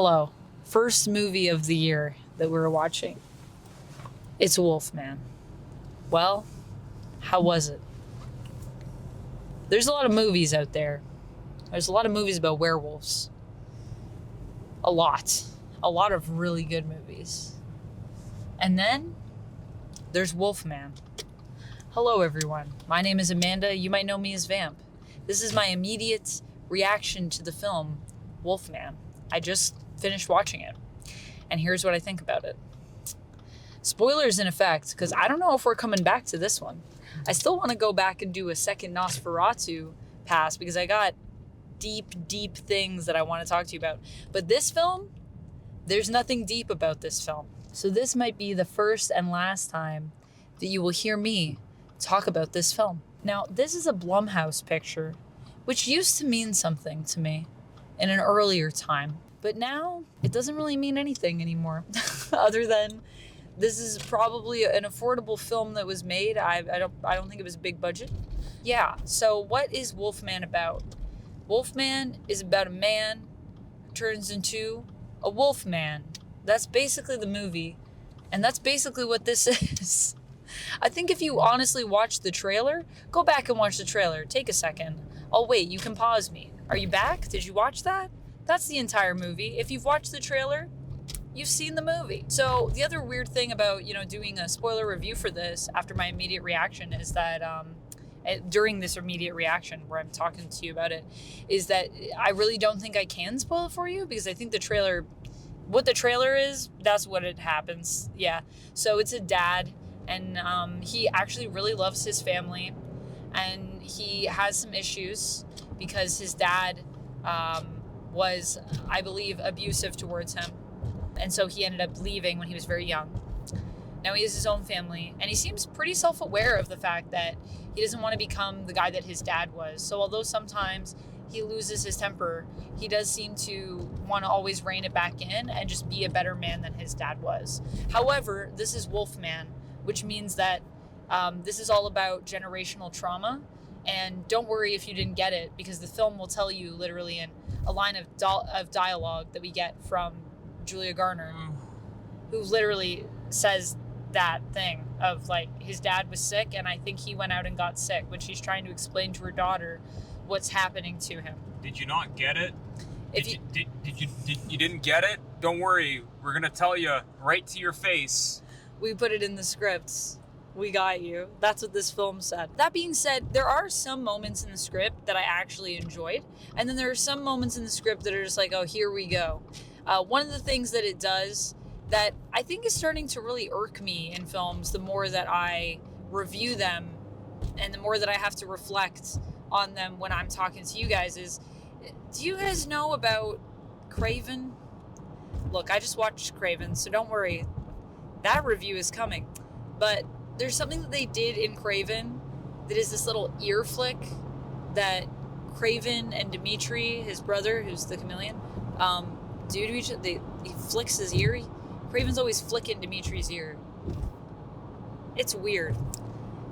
Hello. First movie of the year that we were watching. It's Wolfman. Well, how was it? There's a lot of movies out there. There's a lot of movies about werewolves. A lot. A lot of really good movies. And then there's Wolfman. Hello, everyone. My name is Amanda. You might know me as Vamp. This is my immediate reaction to the film Wolfman. I just finished watching it, and here's what I think about it. Spoilers in effect, because I don't know if we're coming back to this one. I still want to go back and do a second Nosferatu pass because I got deep things that I want to talk to you about. But this film, there's nothing deep about this film. So this might be the first and last time that you will hear me talk about this film. Now, this is a Blumhouse picture, which used to mean something to me in an earlier time. But now it doesn't really mean anything anymore other than this is probably an affordable film that was made. I don't think it was a big budget. Yeah, so what is Wolfman about? Wolfman is about a man who turns into a wolf man. That's basically the movie, and that's basically what this is. I think if you honestly watch the trailer, go back and watch the trailer. Take a second. Oh, wait, you can pause me. Are you back? Did you watch that? That's the entire movie. If you've watched the trailer, you've seen the movie. So the other weird thing about, doing a spoiler review for this after my immediate reaction is that during this immediate reaction where I'm talking to you about it, is that I really don't think I can spoil it for you because I think what the trailer is, that's what it happens. Yeah. So it's a dad, and he actually really loves his family, and he has some issues because his dad was, I believe, abusive towards him. And so he ended up leaving when he was very young. Now he has his own family, and he seems pretty self-aware of the fact that he doesn't want to become the guy that his dad was. So although sometimes he loses his temper, he does seem to want to always rein it back in and just be a better man than his dad was. However, this is Wolfman, which means that this is all about generational trauma. And don't worry if you didn't get it, because the film will tell you literally in a line of dialogue that we get from Julia Garner, who literally says that thing of like his dad was sick, and I think he went out and got sick, when she's trying to explain to her daughter what's happening to him. Did you not get it? You didn't get it? Don't worry, we're gonna tell you right to your face. We put it in the scripts. We got you. That's what this film said. That being said, there are some moments in the script that I actually enjoyed. And then there are some moments in the script that are just like, oh, here we go. One of the things that it does that I think is starting to really irk me in films, the more that I review them and the more that I have to reflect on them when I'm talking to you guys, is, do you guys know about Craven? Look, I just watched Craven, so don't worry. That review is coming. But there's something that they did in Craven that is this little ear flick that Craven and Dimitri, his brother, who's the chameleon, do to each other. He flicks his ear. Craven's always flicking Dimitri's ear. It's weird.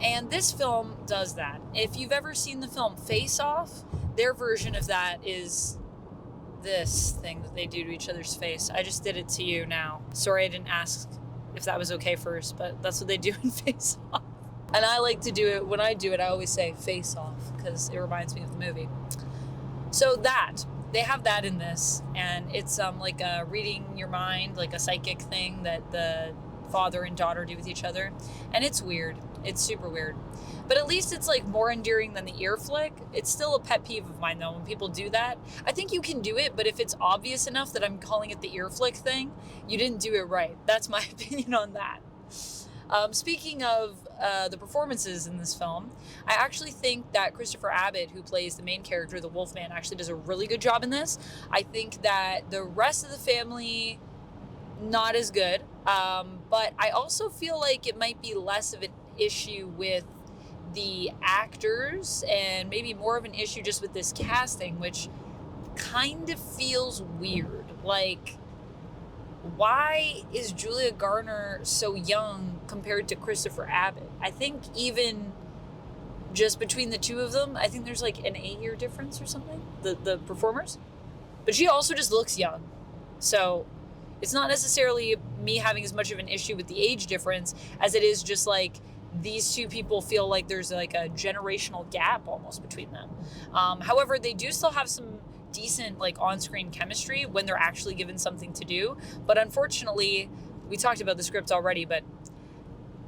And this film does that. If you've ever seen the film Face Off, their version of that is this thing that they do to each other's face. I just did it to you now. Sorry I didn't ask if that was okay first, but that's what they do in Face Off. And I like to do it, when I do it, I always say Face Off, because it reminds me of the movie. So they have that in this, and it's like a reading your mind, like a psychic thing that the father and daughter do with each other. And it's weird. It's super weird. But at least it's like more endearing than the ear flick. It's still a pet peeve of mine though when people do that. I think you can do it, but if it's obvious enough that I'm calling it the ear flick thing, you didn't do it right. That's my opinion on that. Speaking of the performances in this film, I actually think that Christopher Abbott, who plays the main character, the Wolfman, actually does a really good job in this. I think that the rest of the family, not as good. But I also feel like it might be less of an issue with the actors and maybe more of an issue just with this casting, which kind of feels weird. Like, why is Julia Garner so young compared to Christopher Abbott? I think even just between the two of them, I think there's like an 8-year difference or something, the performers. But she also just looks young. So it's not necessarily me having as much of an issue with the age difference as it is just like these two people feel like there's like a generational gap almost between them. However, they do still have some decent like on-screen chemistry when they're actually given something to do. But unfortunately, we talked about the script already, but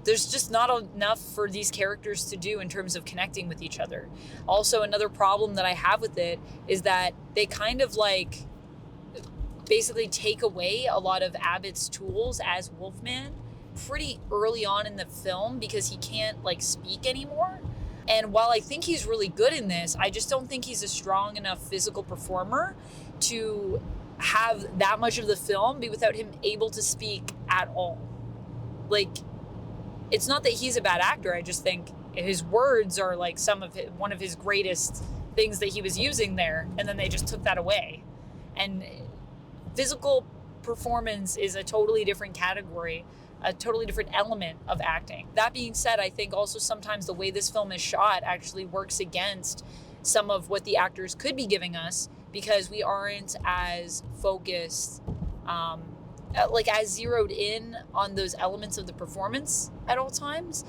there's just not enough for these characters to do in terms of connecting with each other. Also, another problem that I have with it is that they kind of like basically take away a lot of Abbott's tools as Wolfman pretty early on in the film because he can't like speak anymore. And while I think he's really good in this, I just don't think he's a strong enough physical performer to have that much of the film be without him able to speak at all. Like, it's not that he's a bad actor. I just think his words are like one of his greatest things that he was using there, and then they just took that away. And physical performance is a totally different category, a totally different element of acting. That being said, I think also sometimes the way this film is shot actually works against some of what the actors could be giving us because we aren't as focused, like as zeroed in on those elements of the performance at all times.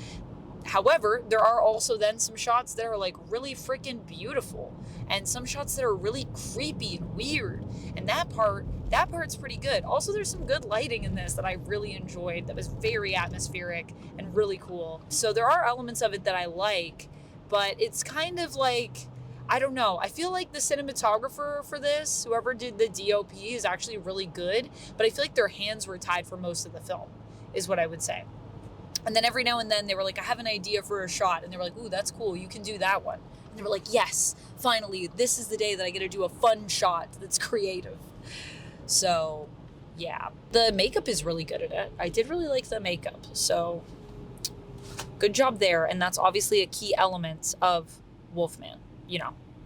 However, there are also then some shots that are like really freaking beautiful and some shots that are really creepy and weird. And that part's pretty good. Also, there's some good lighting in this that I really enjoyed that was very atmospheric and really cool. So there are elements of it that I like, but it's kind of like, I don't know. I feel like the cinematographer for this, whoever did the DOP, is actually really good, but I feel like their hands were tied for most of the film, is what I would say. And then every now and then they were like, I have an idea for a shot. And they were like, ooh, that's cool. You can do that one. And they were like, yes, finally, this is the day that I get to do a fun shot that's creative. So, yeah. The makeup is really good at it. I did really like the makeup. So, good job there. And that's obviously a key element of Wolfman,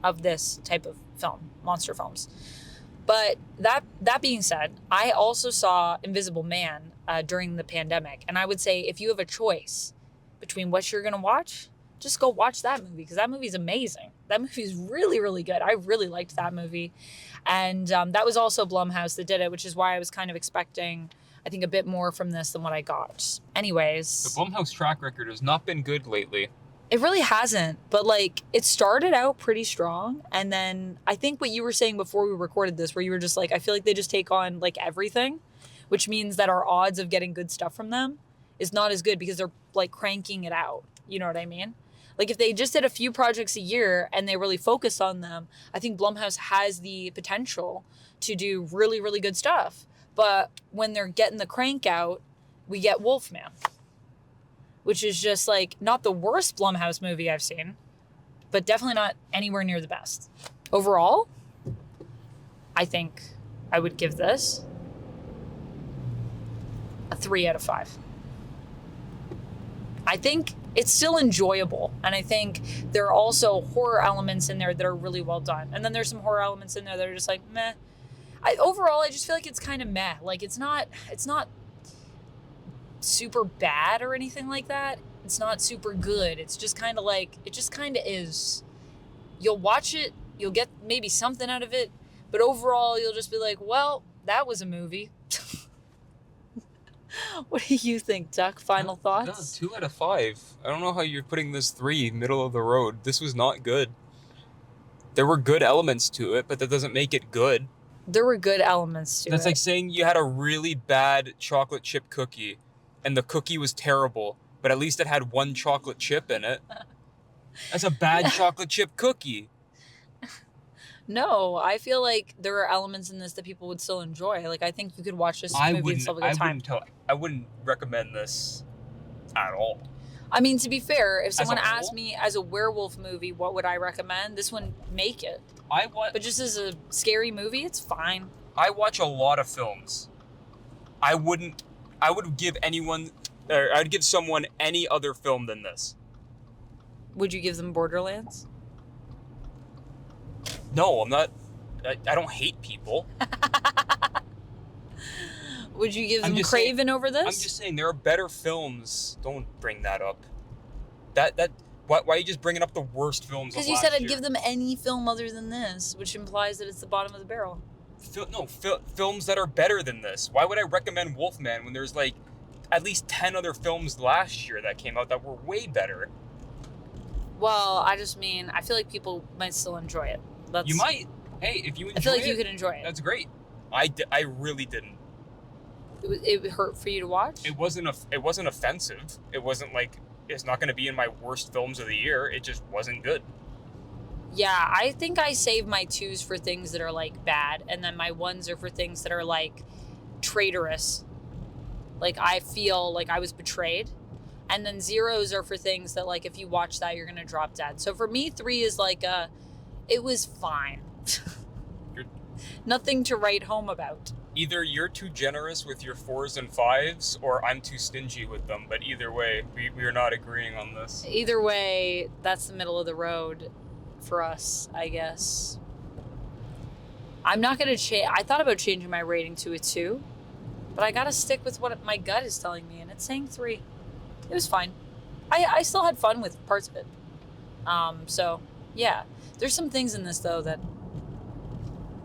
of this type of film, monster films. But that being said, I also saw Invisible Man during the pandemic. And I would say if you have a choice between what you're going to watch, just go watch that movie because that movie's amazing. That movie's really, really good. I really liked that movie. And that was also Blumhouse that did it, which is why I was kind of expecting, I think, a bit more from this than what I got. Anyways. The Blumhouse track record has not been good lately. It really hasn't, but like it started out pretty strong. And then I think what you were saying before we recorded this, where you were just like, I feel like they just take on like everything, which means that our odds of getting good stuff from them is not as good because they're like cranking it out. You know what I mean? Like if they just did a few projects a year and they really focused on them, I think Blumhouse has the potential to do really, really good stuff. But when they're getting the crank out, we get Wolfman, which is just like not the worst Blumhouse movie I've seen, but definitely not anywhere near the best. Overall, I think I would give this a 3 out of 5. I think it's still enjoyable. And I think there are also horror elements in there that are really well done. And then there's some horror elements in there that are just like, meh. Overall, I just feel like it's kind of meh. Like it's not super bad or anything like that. It's not super good. It's just kind of like, it just kind of is. You'll watch it, you'll get maybe something out of it, but overall you'll just be like, well, that was a movie. What do you think, Duck? Final thoughts? No, 2 out of 5. I don't know how you're putting this 3 middle of the road. This was not good. There were good elements to it, but that doesn't make it good. There were good elements to it. That's like saying you had a really bad chocolate chip cookie and the cookie was terrible, but at least it had 1 chocolate chip in it. That's a bad chocolate chip cookie. No, I feel like there are elements in this that people would still enjoy. Like, I think you could watch this movie and still have a good time. I wouldn't recommend this at all. I mean, to be fair, if someone asked me as a werewolf movie, what would I recommend? This wouldn't make it. But just as a scary movie, it's fine. I watch a lot of films. I would give someone any other film than this. Would you give them Borderlands? No, I'm not. I don't hate people. Would you give them Craven over this? I'm just saying there are better films. Don't bring that up. Why are you just bringing up the worst films? Because you said I'd give them any film other than this, which implies that it's the bottom of the barrel. films that are better than this. Why would I recommend Wolfman when there's like at least 10 other films last year that came out that were way better? Well, I just mean, I feel like people might still enjoy it. You might. Hey, if you enjoy it, I feel like you could enjoy it. That's great. I really didn't. It hurt for you to watch? It wasn't offensive. It wasn't like, it's not going to be in my worst films of the year. It just wasn't good. Yeah, I think I save my 2s for things that are like bad, and then my 1s are for things that are like traitorous. Like I feel like I was betrayed. And then 0s are for things that like if you watch that you're gonna drop dead. So for me, 3 is like it was fine. Nothing to write home about. Either you're too generous with your 4s and 5s, or I'm too stingy with them. But either way, we are not agreeing on this. Either way, that's the middle of the road for us, I guess. I'm not gonna change. I thought about changing my rating to a 2, but I gotta stick with what my gut is telling me, and it's saying 3. It was fine. I still had fun with parts of it. So yeah, there's some things in this though that,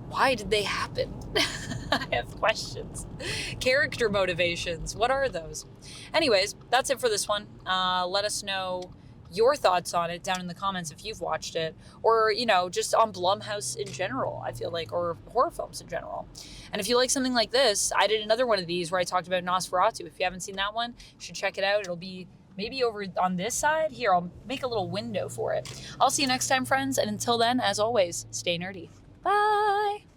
why did they happen? I have questions. Character motivations, what are those? Anyways, that's it for this one. Let us know your thoughts on it down in the comments if you've watched it, or, you know, just on Blumhouse in general, I feel like, or horror films in general. And if you like something like this, I did another one of these where I talked about Nosferatu. If you haven't seen that one, you should check it out. It'll be maybe over on this side. Here, I'll make a little window for it. I'll see you next time, friends. And until then, as always, stay nerdy. Bye.